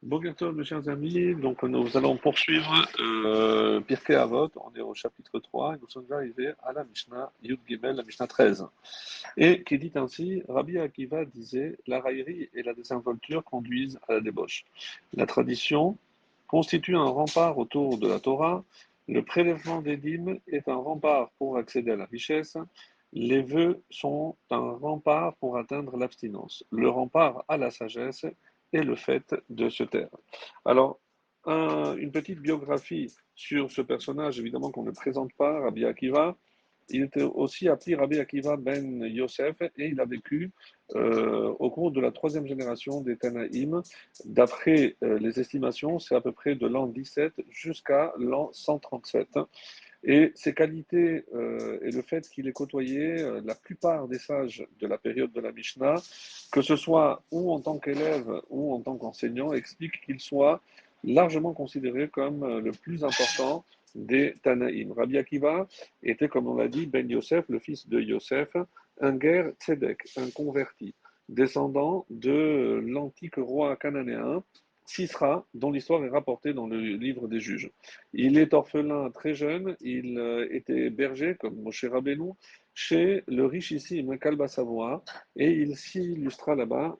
Bonjour mes chers amis, donc nous allons poursuivre Pirkei Avot, on est au chapitre 3 et nous sommes arrivés à la Mishnah Yud Gimel, la Mishnah 13. Et qui dit ainsi, Rabbi Akiva disait, la raillerie et la désinvolture conduisent à la débauche. La tradition constitue un rempart autour de la Torah, le prélèvement des dîmes est un rempart pour accéder à la richesse, les vœux sont un rempart pour atteindre l'abstinence, le rempart à la sagesse et le fait de se taire. Alors, une petite biographie sur ce personnage, évidemment qu'on ne présente pas, Rabbi Akiva. Il était aussi appelé Rabbi Akiva ben Yosef et il a vécu au cours de la troisième génération des Tanaïm. D'après les estimations, c'est à peu près de l'an 17 jusqu'à l'an 137. Et ses qualités et le fait qu'il ait côtoyé la plupart des sages de la période de la Mishnah, que ce soit ou en tant qu'élève ou en tant qu'enseignant, explique qu'il soit largement considéré comme le plus important des Tanaïm. Rabbi Akiva était, comme on l'a dit, Ben Yosef, le fils de Yosef, un guerre tzedek, un converti, descendant de l'antique roi cananéen, Sisra, dont l'histoire est rapportée dans le livre des Juges. Il est orphelin très jeune, il était berger, comme Moshe Rabbeinu, chez le richissime Kalba Savoie, et il s'illustra là-bas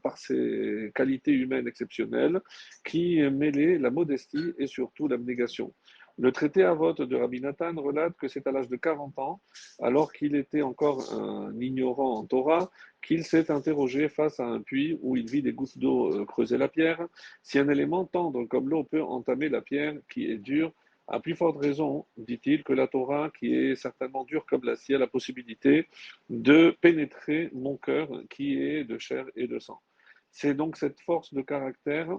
par ses qualités humaines exceptionnelles qui mêlaient la modestie et surtout l'abnégation. Le traité Avot de Rabbi Nathan relate que c'est à l'âge de 40 ans, alors qu'il était encore un ignorant en Torah, qu'il s'est interrogé face à un puits où il vit des gouttes d'eau creuser la pierre. Si un élément tendre comme l'eau peut entamer la pierre qui est dure, à plus forte raison, dit-il, que la Torah, qui est certainement dure comme l'acier, a la possibilité de pénétrer mon cœur qui est de chair et de sang. C'est donc cette force de caractère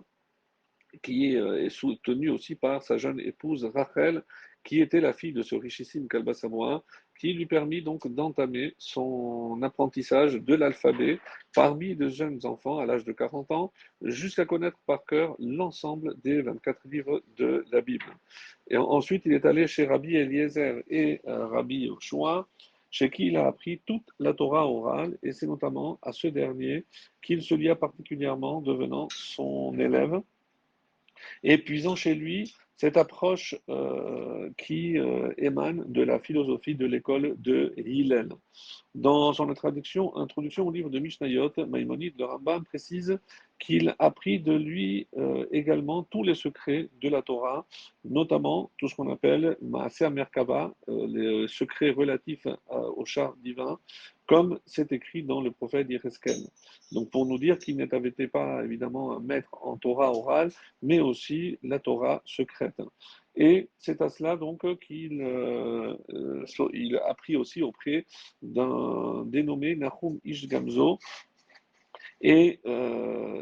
qui est soutenu aussi par sa jeune épouse Rachel, qui était la fille de ce richissime Kalba Samoa, qui lui permit donc d'entamer son apprentissage de l'alphabet parmi de jeunes enfants à l'âge de 40 ans, jusqu'à connaître par cœur l'ensemble des 24 livres de la Bible. Et ensuite, il est allé chez Rabbi Eliezer et Rabbi Yoshua, chez qui il a appris toute la Torah orale, et c'est notamment à ce dernier qu'il se lia particulièrement, devenant son élève et puisant chez lui cette approche qui émane de la philosophie de l'école de Hillel. Dans son introduction au livre de Mishnayot, Maïmonide, le Rambam précise qu'il apprit de lui également tous les secrets de la Torah, notamment tout ce qu'on appelle Maaser Merkava, les secrets relatifs au char divin, comme c'est écrit dans le prophète Yéreskel. Donc pour nous dire qu'il n'était pas évidemment un maître en Torah orale, mais aussi la Torah secrète. Et c'est à cela donc qu'il a appris aussi auprès d'un dénommé Nahum Ish Gamzo, et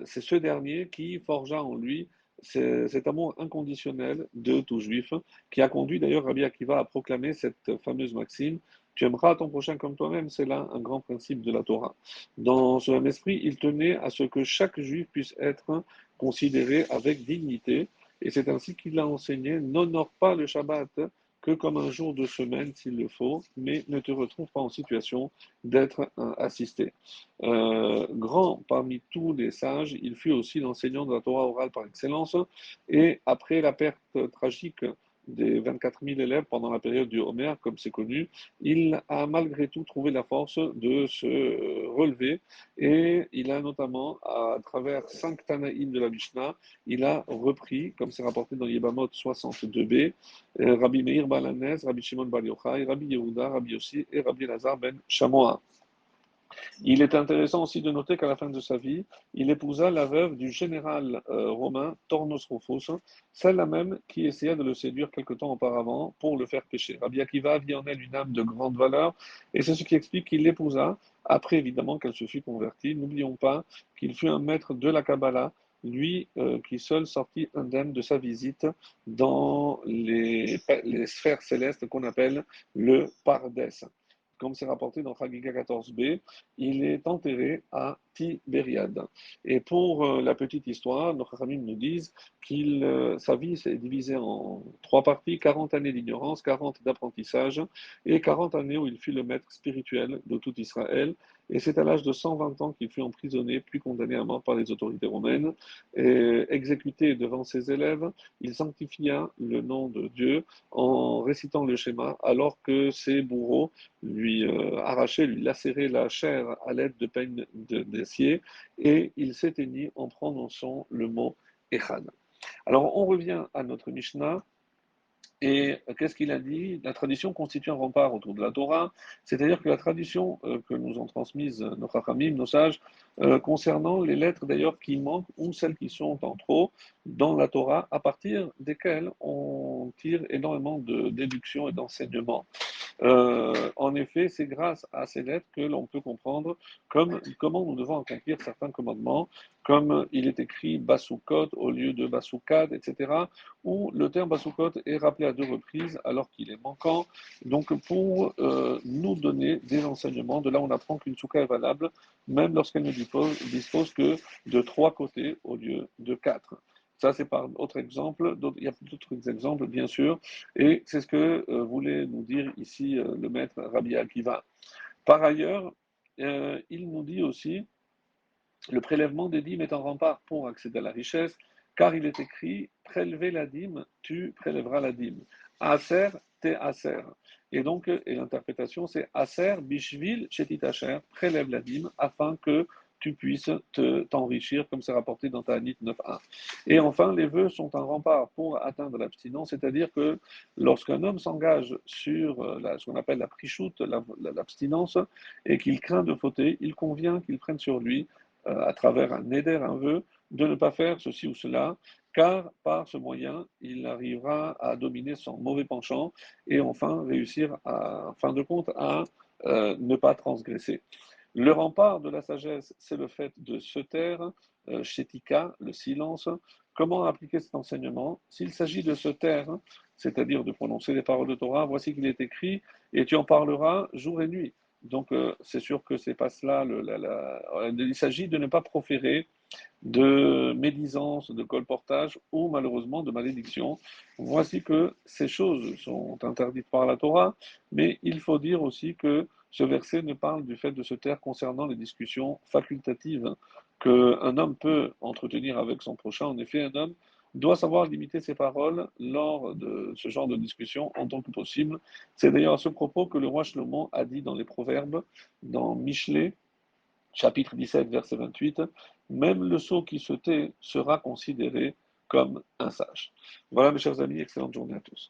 c'est ce dernier qui forgea en lui cet amour inconditionnel de tout juif, qui a conduit d'ailleurs Rabbi Akiva à proclamer cette fameuse maxime: tu aimeras ton prochain comme toi-même, c'est là un grand principe de la Torah. Dans ce même esprit, il tenait à ce que chaque juif puisse être considéré avec dignité, et c'est ainsi qu'il a enseigné: n'honore pas le Shabbat que comme un jour de semaine s'il le faut, mais ne te retrouve pas en situation d'être assisté. Grand parmi tous les sages, il fut aussi l'enseignant de la Torah orale par excellence, et après la perte tragique des 24 000 élèves pendant la période du Homer, comme c'est connu, il a malgré tout trouvé la force de se relever, et il a notamment, à travers 5 Tanaïm de la Mishnah, il a repris, comme c'est rapporté dans Yebamot 62b, Rabbi Meir Balanez, Rabbi Shimon Bar Yochai, Rabbi Yehuda, Rabbi Yossi et Rabbi Lazar ben Shamoa. Il est intéressant aussi de noter qu'à la fin de sa vie, il épousa la veuve du général romain Tornos Rufus, celle-là même qui essaya de le séduire quelque temps auparavant pour le faire pécher. Rabbi Akiva vit en elle une âme de grande valeur, et c'est ce qui explique qu'il l'épousa, après évidemment qu'elle se fût convertie. N'oublions pas qu'il fut un maître de la Kabbalah, lui qui seul sortit indemne de sa visite dans les sphères célestes qu'on appelle le Pardès. Comme c'est rapporté dans Chagiga 14b, il est enterré à Tibériade. Et pour la petite histoire, nos Chachamim nous disent que sa vie s'est divisée en 3 parties: 40 années d'ignorance, 40 d'apprentissage et 40 années où il fut le maître spirituel de tout Israël. et c'est à l'âge de 120 ans qu'il fut emprisonné, puis condamné à mort par les autorités romaines. Et exécuté devant ses élèves, il sanctifia le nom de Dieu en récitant le schéma, alors que ses bourreaux lui arrachaient, lui lacéraient la chair à l'aide de peignes d'acier, et il s'éteignit en prononçant le mot Echad. Alors on revient à notre Mishnah. Et qu'est-ce qu'il a dit? La tradition constitue un rempart autour de la Torah, c'est-à-dire que la tradition que nous ont transmise nos Chachamim, nos sages, concernant les lettres d'ailleurs qui manquent ou celles qui sont en trop dans la Torah, à partir desquelles on tire énormément de déductions et d'enseignements. En effet, c'est grâce à ces lettres que l'on peut comprendre comment nous devons accomplir certains commandements, comme il est écrit Basukot au lieu de Basukad, etc., où le terme Basukot est rappelé à 2 reprises alors qu'il est manquant, donc pour nous donner des enseignements. De là, on apprend qu'une souka est valable, même lorsqu'elle ne dispose que de 3 côtés au lieu de 4. Ça, c'est par autre exemple. Il y a d'autres exemples, bien sûr, et c'est ce que voulait nous dire ici le maître Rabbi Akiva. Par ailleurs, il nous dit aussi le prélèvement des dîmes est un rempart pour accéder à la richesse, car il est écrit prélever la dîme, tu prélèveras la dîme. Aser, te aser. Et donc, et l'interprétation, c'est aser, bishvil, chetit asher, prélève la dîme afin que tu puisses t'enrichir, comme c'est rapporté dans Ta'anit 9.1. Et enfin, les vœux sont un rempart pour atteindre l'abstinence, c'est-à-dire que lorsqu'un homme s'engage sur ce qu'on appelle la prichoute, l'abstinence, et qu'il craint de fauter, il convient qu'il prenne sur lui à travers un éder, un vœu, de ne pas faire ceci ou cela, car par ce moyen, il arrivera à dominer son mauvais penchant et enfin réussir, en fin de compte, à ne pas transgresser. Le rempart de la sagesse, c'est le fait de se taire, shetika, le silence. Comment appliquer cet enseignement? S'il s'agit de se taire, c'est-à-dire de prononcer les paroles de Torah, voici qu'il est écrit, et tu en parleras jour et nuit. Donc, c'est sûr que c'est pas cela. Il s'agit de ne pas proférer de médisance, de colportage ou malheureusement de malédiction. Voici que ces choses sont interdites par la Torah, mais il faut dire aussi que ce verset ne parle du fait de se taire concernant les discussions facultatives qu'un homme peut entretenir avec son prochain. En effet, un homme doit savoir limiter ses paroles lors de ce genre de discussion en tant que possible. C'est d'ailleurs à ce propos que le roi Shlomo a dit dans les Proverbes, dans Michelet, chapitre 17, verset 28, même le sot qui se tait sera considéré comme un sage. Voilà, mes chers amis, excellente journée à tous.